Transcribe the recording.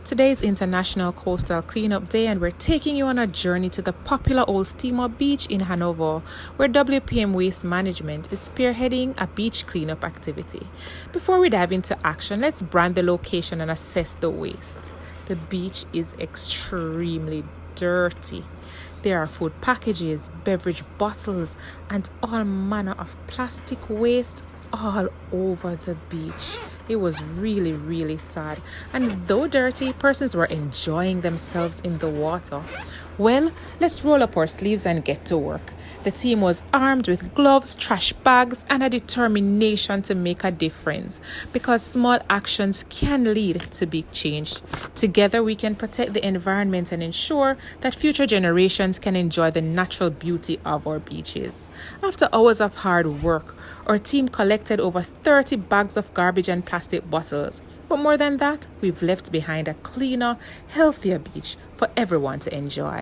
Today is International Coastal Cleanup Day, and we're taking you on a journey to the popular Old Steamer Beach in Hanover, where WPM Waste Management is spearheading a beach cleanup activity. Before we dive into action, let's brand the location and assess the waste. The beach is extremely dirty. There are food packages, beverage bottles, and all manner of plastic waste all over the beach. It was really sad, and though dirty, persons were enjoying themselves in the water. Well, let's roll up our sleeves and get to work. The team was armed with gloves, trash bags, and a determination to make a difference, because small actions can lead to big change. Together we can protect the environment and ensure that future generations can enjoy the natural beauty of our beaches. After hours of hard work, our team collected over 30 bags of garbage and plastic bottles. But more than that, we've left behind a cleaner, healthier beach for everyone to enjoy.